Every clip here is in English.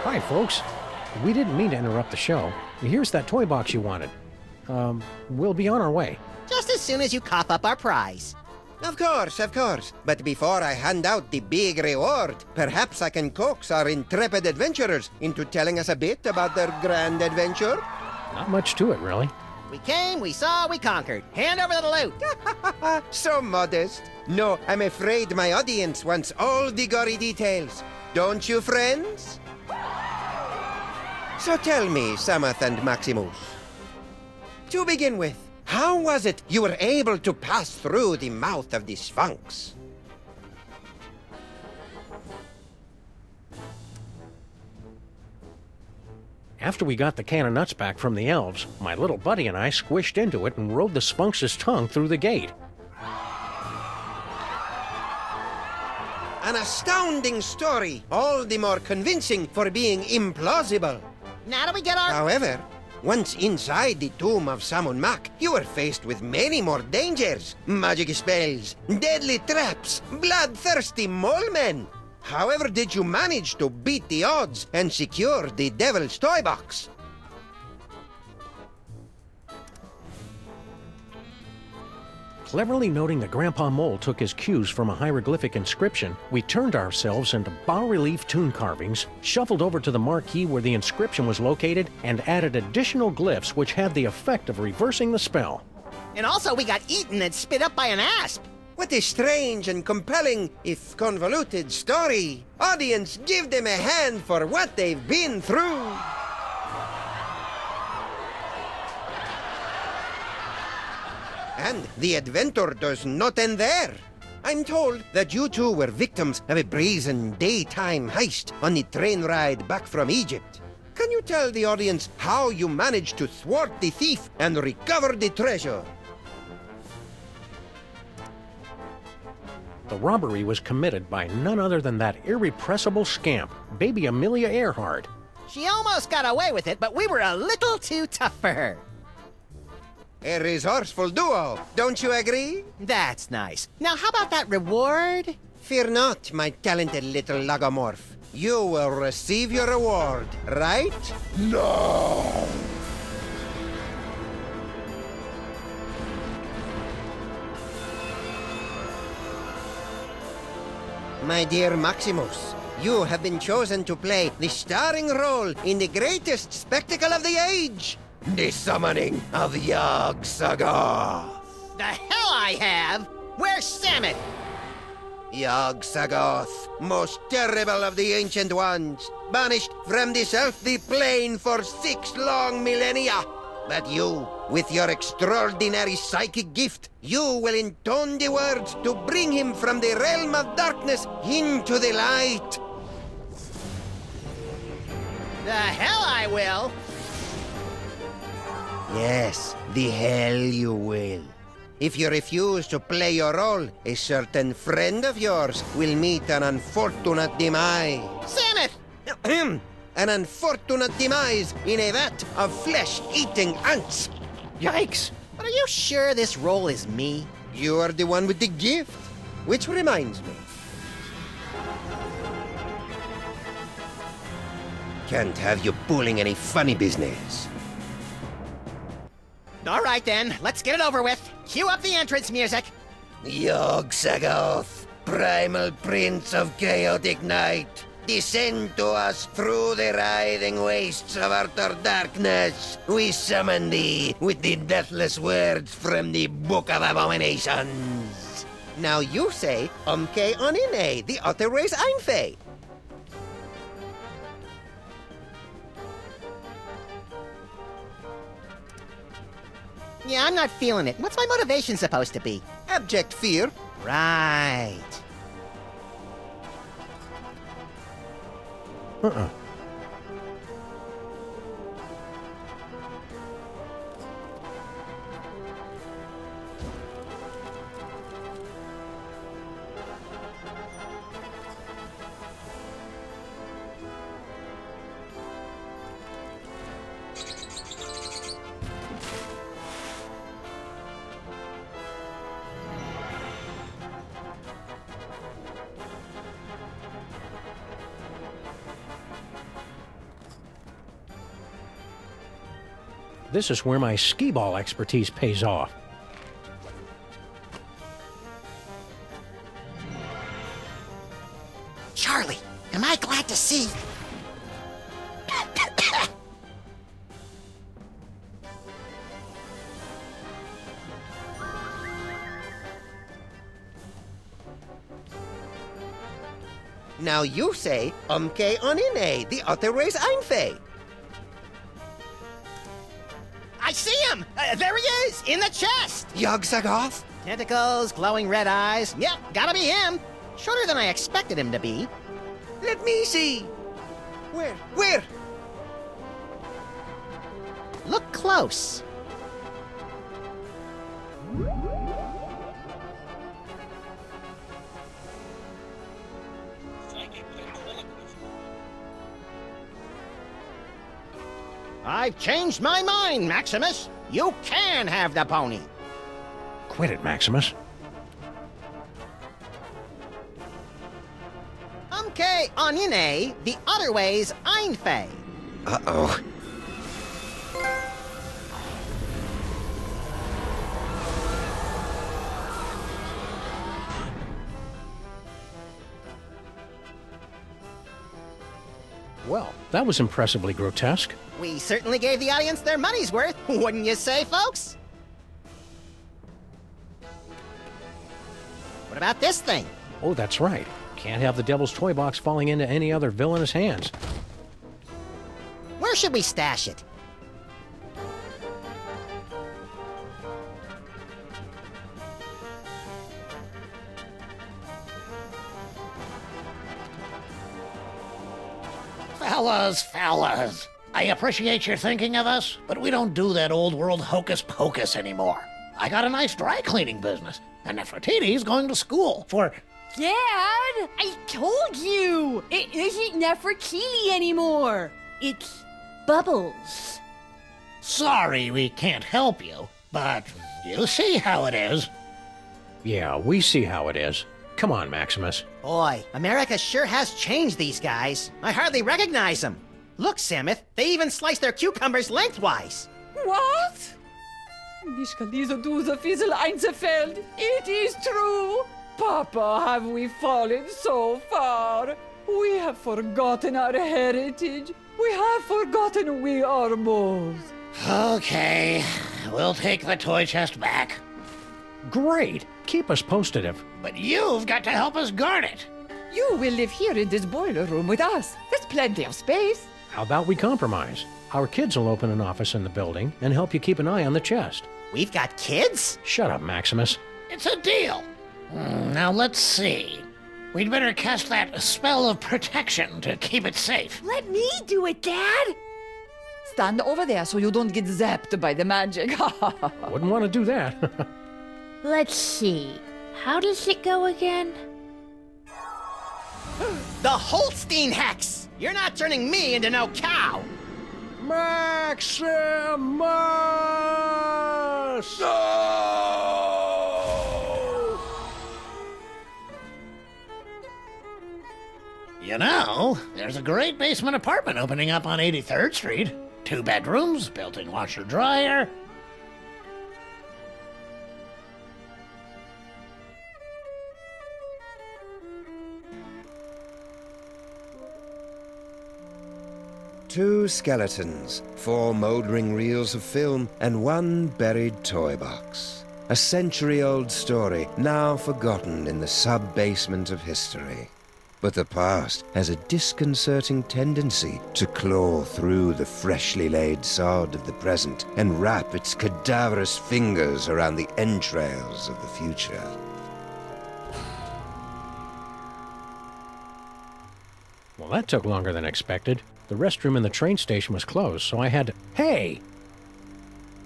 Hi, folks. We didn't mean to interrupt the show. Here's that toy box you wanted. We'll be on our way. Just as soon as you cough up our prize. Of course, of course. But before I hand out the big reward, perhaps I can coax our intrepid adventurers into telling us a bit about their grand adventure. Not much to it, really. We came, we saw, we conquered. Hand over the loot. So modest. No, I'm afraid my audience wants all the gory details. Don't you, friends? So tell me, Samuth and Maximus. To begin with, how was it you were able to pass through the mouth of the Sphinx? After we got the can of nuts back from the elves, my little buddy and I squished into it and rode the Sphinx's tongue through the gate. An astounding story, all the more convincing for being implausible. Now do we get our... However, once inside the tomb of Sammun-Mak, you were faced with many more dangers. Magic spells, deadly traps, bloodthirsty mole men. However did you manage to beat the odds and secure the Devil's Toy Box? Cleverly noting that Grandpa Mole took his cues from a hieroglyphic inscription, we turned ourselves into bas-relief tomb carvings, shuffled over to the marquee where the inscription was located, and added additional glyphs which had the effect of reversing the spell. And also we got eaten and spit up by an asp. What a strange and compelling, if convoluted, story. Audience, give them a hand for what they've been through. And the adventure does not end there. I'm told that you two were victims of a brazen daytime heist on the train ride back from Egypt. Can you tell the audience how you managed to thwart the thief and recover the treasure? The robbery was committed by none other than that irrepressible scamp, baby Amelia Earhart. She almost got away with it, but we were a little too tough for her. A resourceful duo, don't you agree? That's nice. Now how about that reward? Fear not, my talented little logomorph. You will receive your reward, right? No! My dear Maximus, you have been chosen to play the starring role in the greatest spectacle of the age, the summoning of Yog-Sagoth. The hell I have? Where's Sammun? Yog-Sagoth, most terrible of the ancient ones, banished from this earthly plane for 6 long millennia. But you, with your extraordinary psychic gift, you will intone the words to bring him from the realm of darkness into the light. The hell I will! Yes, the hell you will. If you refuse to play your role, a certain friend of yours will meet an unfortunate demise. Sammun! An unfortunate demise in a vat of flesh-eating ants. Yikes! But are you sure this role is me? You are the one with the gift. Which reminds me. Can't have you pulling any funny business. All right then, let's get it over with. Cue up the entrance music. Yog-Sagoth, primal prince of chaotic night, descend to us through the writhing wastes of utter darkness. We summon thee with the deathless words from the Book of Abominations. Now you say, Umke Onine, the utter race Einfei. Yeah, I'm not feeling it. What's my motivation supposed to be? Abject fear. Right. This is where my skee-ball expertise pays off. Charlie, am I glad to see... Now you say, umke onine, the other way's Einfei. I see him! There he is, in the chest! Yogg-Sagoth? Tentacles, glowing red eyes. Yep, gotta be him. Shorter than I expected him to be. Let me see. Where? Look close. I've changed my mind, Maximus. You can have the pony. Quit it, Maximus. Umke onine, the other way's Einfei. Uh-oh. Well, that was impressively grotesque. We certainly gave the audience their money's worth, wouldn't you say, folks? What about this thing? Oh, that's right. Can't have the Devil's Toy Box falling into any other villainous hands. Where should we stash it? Fellas, I appreciate your thinking of us, but we don't do that old world hocus pocus anymore. I got a nice dry cleaning business, and Nefertiti's going to school for... Dad, I told you! It isn't Nefertiti anymore. It's Bubbles. Sorry we can't help you, but you see how it is. Yeah, we see how it is. Come on, Maximus. Boy, America sure has changed these guys. I hardly recognize them. Look, Samuth, they even slice their cucumbers lengthwise. What? Nicht kann diese Duse Fiesel einzufällt. It is true. Papa, have we fallen so far? We have forgotten our heritage. We have forgotten we are moles. Okay, we'll take the toy chest back. Great! Keep us posted if... But you've got to help us guard it. You will live here in this boiler room with us. There's plenty of space. How about we compromise? Our kids will open an office in the building and help you keep an eye on the chest. We've got kids? Shut up, Maximus. It's a deal. Now let's see. We'd better cast that spell of protection to keep it safe. Let me do it, Dad. Stand over there so you don't get zapped by the magic. Wouldn't want to do that. Let's see. How does it go again? The Holstein Hex! You're not turning me into no cow! Maximus! You know, there's a great basement apartment opening up on 83rd Street. 2 bedrooms, built-in washer-dryer. Two skeletons, 4 mouldering reels of film, and 1 buried toy box. A century-old story, now forgotten in the sub-basement of history. But the past has a disconcerting tendency to claw through the freshly laid sod of the present and wrap its cadaverous fingers around the entrails of the future. Well, that took longer than expected. The restroom in the train station was closed, so I had to... Hey!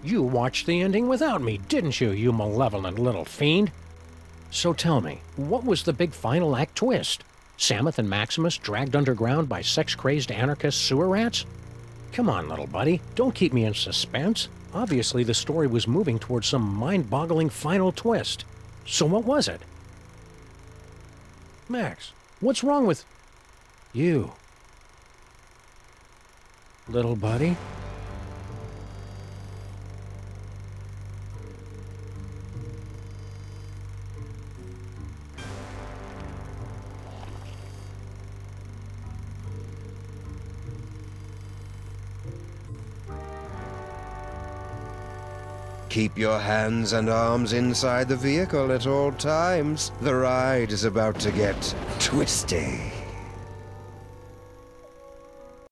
You watched the ending without me, didn't you, you malevolent little fiend? So tell me, what was the big final act twist? Samuth and Maximus dragged underground by sex-crazed anarchist sewer rats? Come on, little buddy, don't keep me in suspense. Obviously, the story was moving towards some mind-boggling final twist. So what was it? Max, what's wrong with... you? Little buddy? Keep your hands and arms inside the vehicle at all times. The ride is about to get twisty.